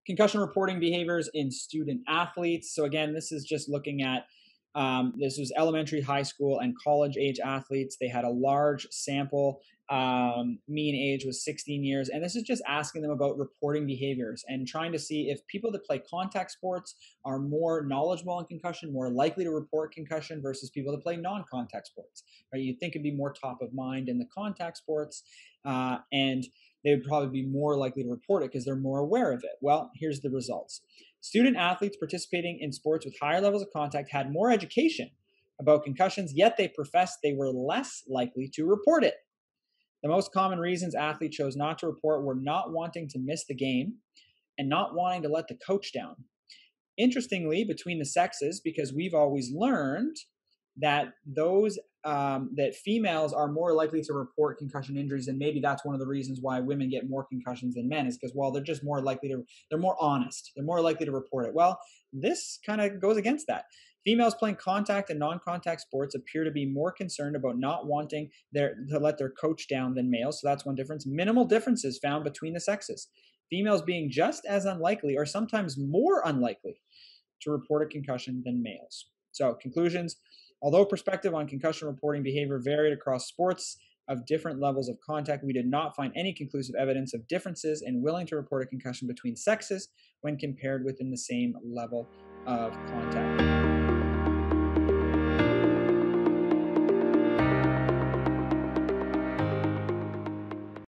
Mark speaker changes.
Speaker 1: Concussion reporting behaviors in student athletes. So again, this is just looking at this was elementary, high school, and college age athletes. They had a large sample. Mean age was 16 years. And this is just asking them about reporting behaviors and trying to see if people that play contact sports are more knowledgeable on concussion, more likely to report concussion versus people that play non-contact sports. Right? You'd think it'd be more top of mind in the contact sports. And they would probably be more likely to report it because they're more aware of it. Well, here's the results. Student athletes participating in sports with higher levels of contact had more education about concussions, yet they professed they were less likely to report it. The most common reasons athletes chose not to report were not wanting to miss the game and not wanting to let the coach down. Interestingly, between the sexes, because we've always learned that those that females are more likely to report concussion injuries, and maybe that's one of the reasons why women get more concussions than men is because, well, they're just more likely to, they're more honest, they're more likely to report it. Well, this kind of goes against that. Females playing contact and non-contact sports appear to be more concerned about not wanting to let their coach down than males. So that's one difference. Minimal differences found between the sexes. Females being just as unlikely or sometimes more unlikely to report a concussion than males. So conclusions. Although perspective on concussion reporting behavior varied across sports of different levels of contact, we did not find any conclusive evidence of differences in willing to report a concussion between sexes when compared within the same level of contact.